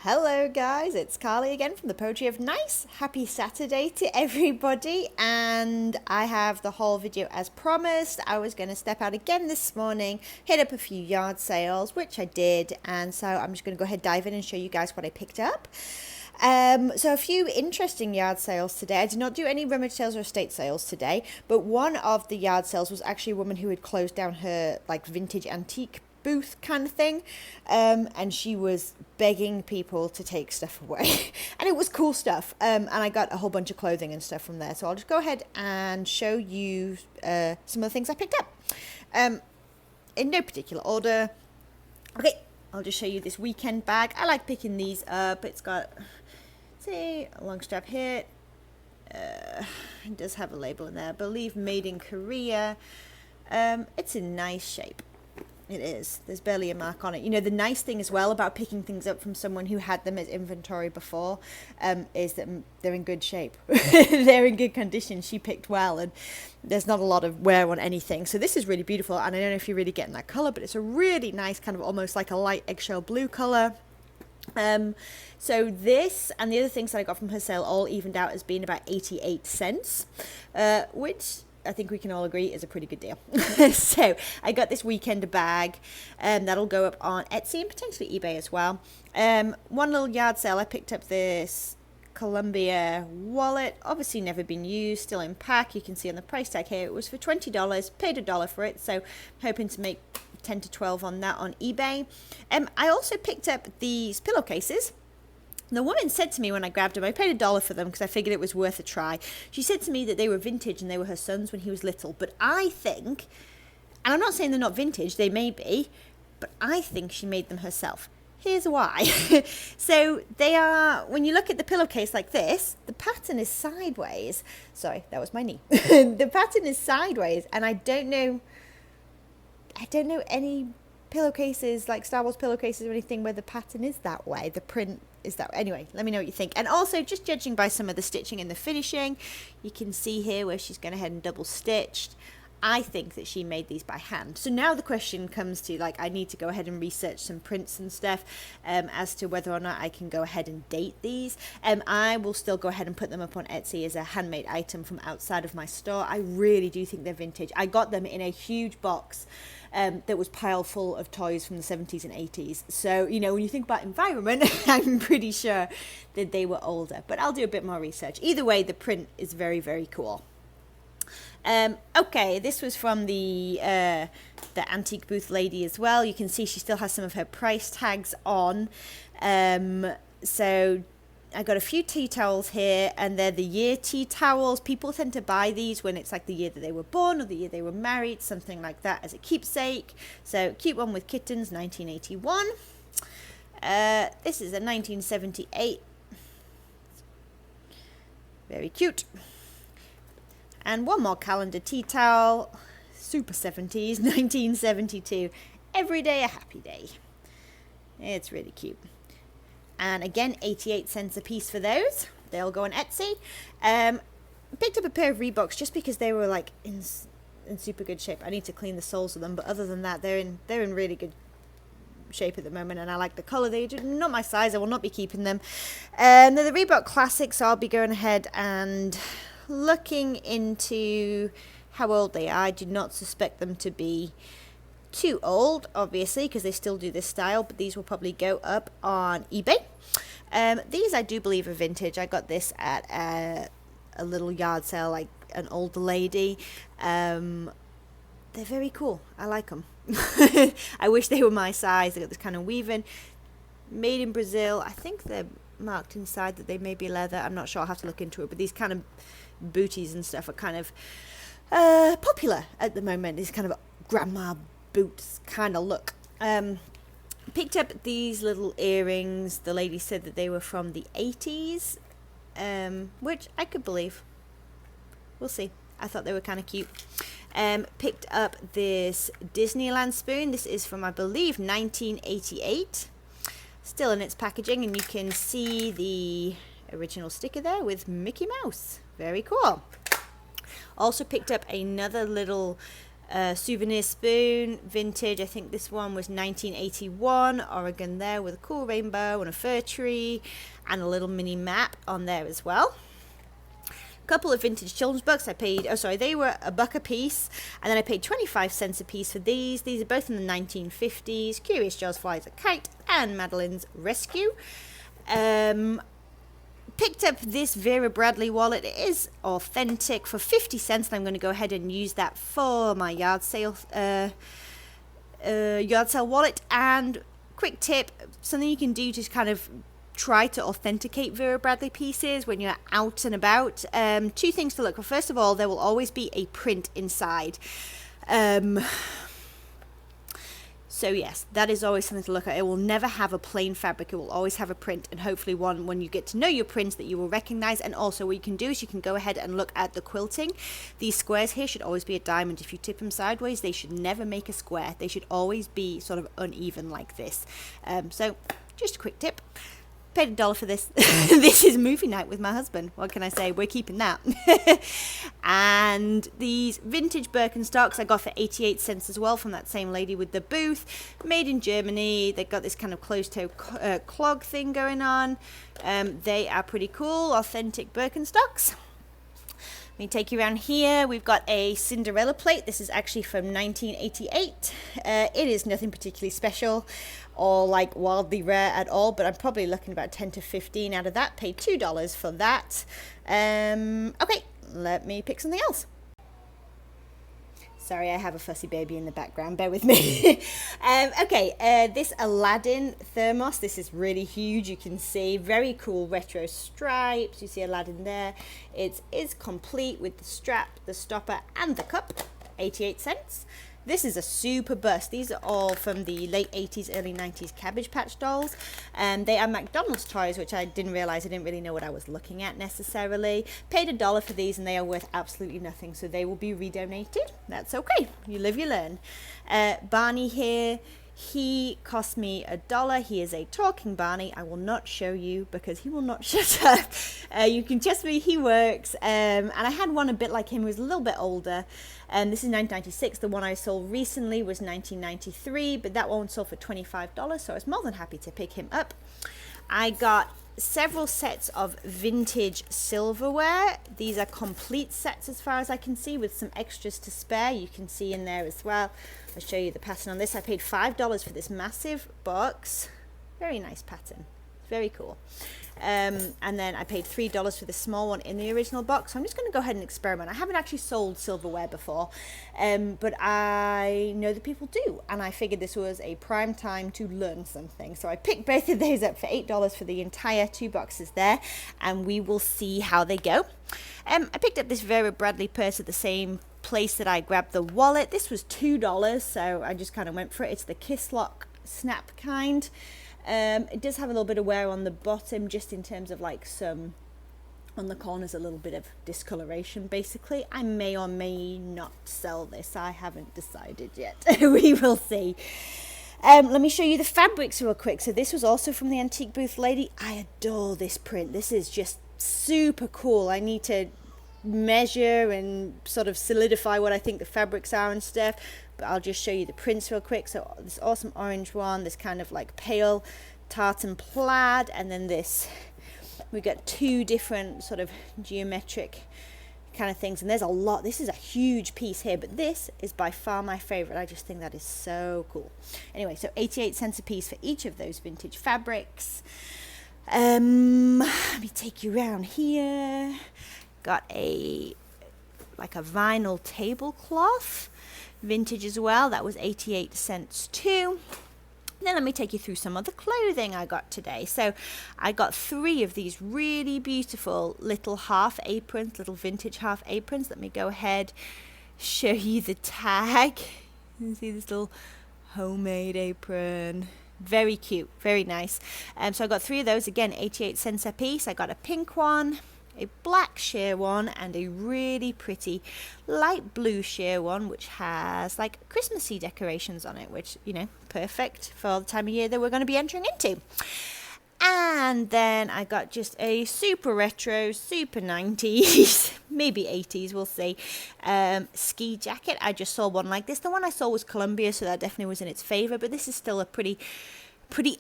Hello guys, it's Carly again from the Poetry of Nice. Happy Saturday to everybody, and I have the whole video as promised. I was going to step out again this morning, hit up a few yard sales, which I did, and so I'm just going to go ahead, dive in and show you guys what I picked up. So a few interesting yard sales today. I did not do any rummage sales or estate sales today, but one of the yard sales was actually a woman who had closed down her like vintage antique booth kind of thing, and she was begging people to take stuff away and it was cool stuff, and I got a whole bunch of clothing and stuff from there, so I'll just go ahead and show you some of the things I picked up in no particular order. Okay, I'll just show you this weekend bag. I like picking these up. It's got, see, a long strap here. It does have a label in there, I believe made in Korea. It's in nice shape. It is. There's barely a mark on it. You know, the nice thing as well about picking things up from someone who had them as inventory before is that they're in good shape. They're in good condition. She picked well, and there's not a lot of wear on anything. So this is really beautiful, and I don't know if you're really getting that color, but it's a really nice kind of almost like a light eggshell blue color. So this and the other things that I got from her sale all evened out as being about 88 cents, which I think we can all agree is a pretty good deal. So I got this weekend bag, that'll go up on Etsy and potentially eBay as well. One little yard sale, I picked up this Columbia wallet, obviously never been used, still in pack. You can see on the price tag here it was for $20, paid $1 for it, so hoping to make 10 to 12 on that on eBay. I also picked up these pillowcases. The woman said to me when I grabbed them, I paid $1 for them because I figured it was worth a try. She said to me that they were vintage and they were her son's when he was little. But I think, and I'm not saying they're not vintage, they may be, but I think she made them herself. Here's why. So they are, when you look at the pillowcase like this, the pattern is sideways. Sorry, that was my knee. The pattern is sideways, and I don't know any pillowcases like Star Wars pillowcases or anything where the pattern is that way, the print is that way. Anyway, let me know what you think. And also, just judging by some of the stitching and the finishing, you can see here where she's gone ahead and double stitched. I think that she made these by hand. So now the question comes to, like, I need to go ahead and research some prints and stuff as to whether or not I can go ahead and date these. I will still go ahead and put them up on Etsy as a handmade item from outside of my store. I really do think they're vintage. I got them in a huge box that was piled full of toys from the 70s and 80s. So, you know, when you think about environment, I'm pretty sure that they were older. But I'll do a bit more research. Either way, the print is very, very cool. Okay, this was from the antique booth lady as well. You can see she still has some of her price tags on. So I got a few tea towels here, and they're the year tea towels. People tend to buy these when it's like the year that they were born or the year they were married, something like that, as a keepsake. So cute one with kittens, 1981. This is a 1978. Very cute. And one more calendar tea towel, super 70s, 1972. Every day a happy day. It's really cute. And again, 88 cents a piece for those. They'll go on Etsy. Picked up a pair of Reeboks just because they were like in super good shape. I need to clean the soles of them, but other than that, they're in really good shape at the moment, and I like the color. They're not my size. I will not be keeping them. They're the Reebok Classics. So I'll be going ahead and looking into how old they are. I do not suspect them to be too old, obviously, because they still do this style, but these will probably go up on eBay. These I do believe are vintage. I got this at a little yard sale, like an older lady. They're very cool. I like them. I wish they were my size. They got this kind of weaving, made in Brazil. I think they're marked inside that they may be leather. I'm not sure. I'll have to look into it, but these kind of booties and stuff are kind of popular at the moment. This kind of grandma boots kind of look. Picked up these little earrings. The lady said that they were from the 80s, which I could believe. We'll see. I thought they were kind of cute. Picked up this Disneyland spoon. This is from, I believe, 1988. Still in its packaging, and you can see the original sticker there with Mickey Mouse. Very cool. Also picked up another little Souvenir spoon, vintage. I think this one was 1981, Oregon there, with a cool rainbow and a fir tree and a little mini map on there as well. Couple of vintage children's books. I paid, they were $1 a piece, and then I paid 25 cents a piece for these. These are both in the 1950s. Curious Jaws Flies a Kite and Madeline's Rescue. Picked up this Vera Bradley wallet. It is authentic for 50 cents, and I'm going to go ahead and use that for my yard sale wallet. And quick tip, something you can do to kind of try to authenticate Vera Bradley pieces when you're out and about. 2 things to look for. First of all, there will always be a print inside. So yes, that is always something to look at. It will never have a plain fabric. It will always have a print, and hopefully one when you get to know your prints that you will recognize. And also what you can do is you can go ahead and look at the quilting. These squares here should always be a diamond. If you tip them sideways, they should never make a square. They should always be sort of uneven like this. So just a quick tip. Paid $1 for this. This is movie night with my husband. What can I say? We're keeping that. And these vintage Birkenstocks I got for 88 cents as well from that same lady with the booth. Made in Germany. They got this kind of closed-toe clog thing going on. They are pretty cool. Authentic Birkenstocks. Let me take you around here. We've got a Cinderella plate. This is actually from 1988. It is nothing particularly special or like wildly rare at all, but I'm probably looking about 10 to 15 out of that. Paid $2 for that. Okay, let me pick something else. Sorry, I have a fussy baby in the background. Bear with me. This Aladdin thermos. This is really huge. You can see very cool retro stripes. You see Aladdin there. It is complete with the strap, the stopper, and the cup. 88 cents. This is a super bust. These are all from the late 80s, early 90s Cabbage Patch dolls. They are McDonald's toys, which I didn't realize. I didn't really know what I was looking at necessarily. Paid $1 for these, and they are worth absolutely nothing. So they will be redonated. That's okay. You live, you learn. Barney here. He cost me $1. He is a talking Barney. I will not show you because he will not shut up. You can trust me, he works. And I had one a bit like him who was a little bit older. This is 1996. The one I sold recently was 1993, but that one sold for $25, so I was more than happy to pick him up. I got several sets of vintage silverware. These are complete sets as far as I can see, with some extras to spare. You can see in there as well. I'll show you the pattern on this. I paid $5 for this massive box. Very nice pattern. Very cool. And then I paid $3 for the small one in the original box. So I'm just going to go ahead and experiment. I haven't actually sold silverware before, but I know that people do, and I figured this was a prime time to learn something. So I picked both of those up for $8 for the entire 2 boxes there, and we will see how they go. I picked up this Vera Bradley purse at the same place that I grabbed the wallet. This was $2, so I just kind of went for it. It's the Kiss Lock snap kind. It does have a little bit of wear on the bottom, just in terms of like some on the corners, a little bit of discoloration basically. I may or may not sell this. I haven't decided yet. We will see. Let me show you the fabrics real quick. So this was also from the antique booth lady. I adore this print. This is just super cool. I need to measure and sort of solidify what I think the fabrics are and stuff, but I'll just show you the prints real quick. So this awesome orange one, this kind of like pale tartan plaid, and then this, we got 2 different sort of geometric kind of things, and there's a lot. This is a huge piece here, but this is by far my favorite. I just think that is so cool. Anyway, so 88 cents a piece for each of those vintage fabrics. Let me take you around here. Got a vinyl tablecloth, vintage as well. That was 88 cents too. Then let me take you through some of the clothing I got today. So I got 3 of these really beautiful little half aprons, little vintage half aprons. Let me go ahead, show you the tag. You can see this little homemade apron. Very cute, very nice. So I got 3 of those, again 88 cents a piece. I got a pink one, a black sheer one, and a really pretty light blue sheer one, which has like Christmassy decorations on it, which, you know, perfect for the time of year that we're going to be entering into. And then I got just a super retro, super 90s, maybe 80s, we'll see, ski jacket. I just saw one like this. The one I saw was Columbia, so that definitely was in its favor, but this is still a pretty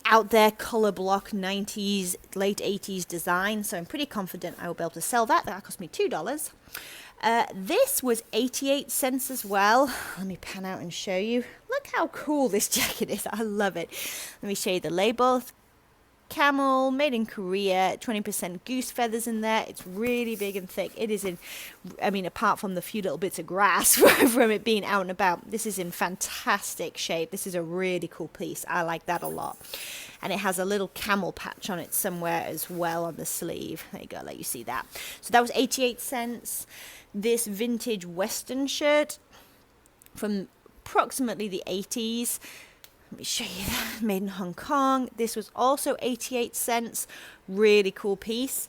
out there color block 90s, late 80s design, so I'm pretty confident I will be able to sell that. That cost me $2. This was 88 cents as well. Let me pan out and show you. Look how cool this jacket is. I love it. Let me show you the label. Camel, made in Korea, 20% goose feathers in there. It's really big and thick. It is in, I mean, apart from the few little bits of grass from it being out and about, this is in fantastic shape. This is a really cool piece. I like that a lot. And it has a little camel patch on it somewhere as well on the sleeve. There you go, let you see that. So that was 88 cents. This vintage Western shirt from approximately the 80s. Let me show you that. Made in Hong Kong. This was also 88 cents. Really cool piece.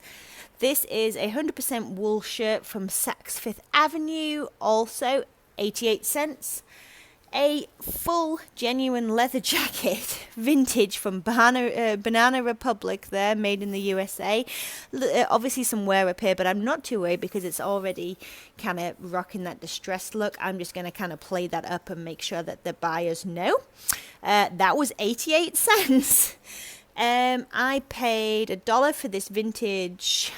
This is a 100% wool shirt from Saks Fifth Avenue. Also 88 cents. A full genuine leather jacket, vintage from Banana Republic there, made in the USA. Obviously some wear up here, but I'm not too worried because it's already kind of rocking that distressed look. I'm just going to kind of play that up and make sure that the buyers know. That was 88 cents. I paid $1 for this vintage,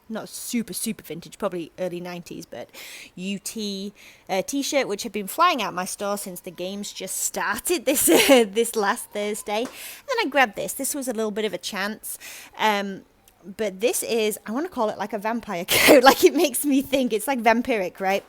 not super vintage, probably early 90s, but UT t-shirt, which had been flying out my store since the games just started this this last Thursday. And then I grabbed this. This was a little bit of a chance. But this is, I want to call it like a vampire coat. Like, it makes me think it's like vampiric, right?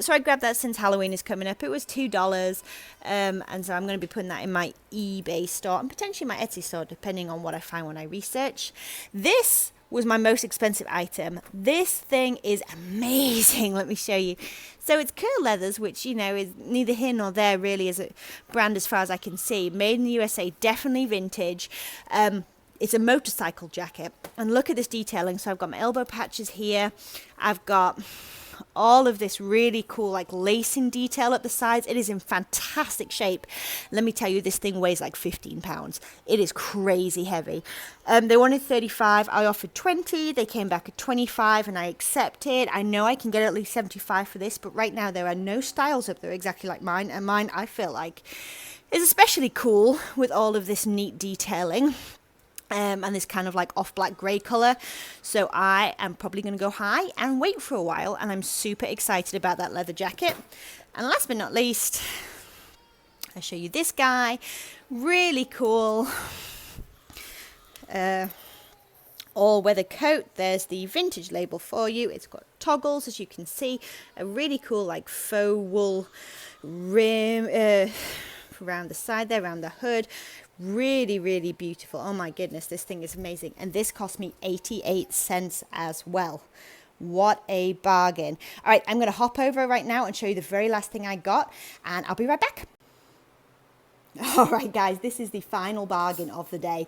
So I grabbed that since Halloween is coming up. It was $2. And so I'm going to be putting that in my eBay store and potentially my Etsy store, depending on what I find when I research. This was my most expensive item. This thing is amazing. Let me show you. So it's Curl Leathers, which, you know, is neither here nor there really as a brand as far as I can see. Made in the USA, definitely vintage. It's a motorcycle jacket. And look at this detailing. So I've got my elbow patches here. I've got all of this really cool like lacing detail at the sides. It is in fantastic shape. Let me tell you, this thing weighs like 15 pounds. It is crazy heavy. They wanted 35. I offered 20. They came back at 25 and I accepted. I know I can get at least 75 for this, but right now there are no styles up there exactly like mine. And mine, I feel like, is especially cool with all of this neat detailing. And this kind of like off black grey colour. So I am probably going to go high and wait for a while, and I'm super excited about that leather jacket. And last but not least, I'll show you this guy. Really cool all-weather coat. There's the vintage label for you. It's got toggles, as you can see. A really cool like faux wool rim around the side there, around the hood. Really beautiful. Oh my goodness, this thing is amazing. And this cost me 88 cents as well. What a bargain. All right, I'm going to hop over right now and show you the very last thing I got, and I'll be right back. All right, guys, this is the final bargain of the day.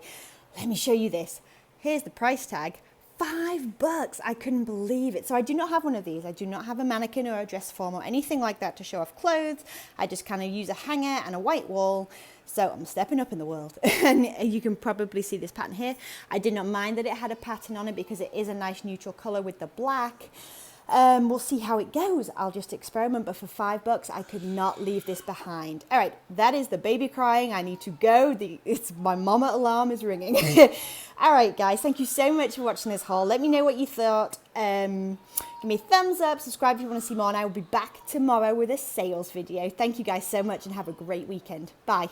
Let me show you this. Here's the price tag. $5. I couldn't believe it. So I do not have one of these. I do not have a mannequin or a dress form or anything like that to show off clothes. I just kind of use a hanger and a white wall. So I'm stepping up in the world. And you can probably see this pattern here. I did not mind that it had a pattern on it because it is a nice neutral color with the black. We'll see how it goes. I'll just experiment, but for $5, I could not leave this behind. All right, that is the baby crying. I need to go. It's my mama alarm is ringing. All right, guys, thank you so much for watching this haul. Let me know what you thought. Give me a thumbs up, subscribe if you want to see more, and I will be back tomorrow with a sales video. Thank you guys so much and have a great weekend. Bye.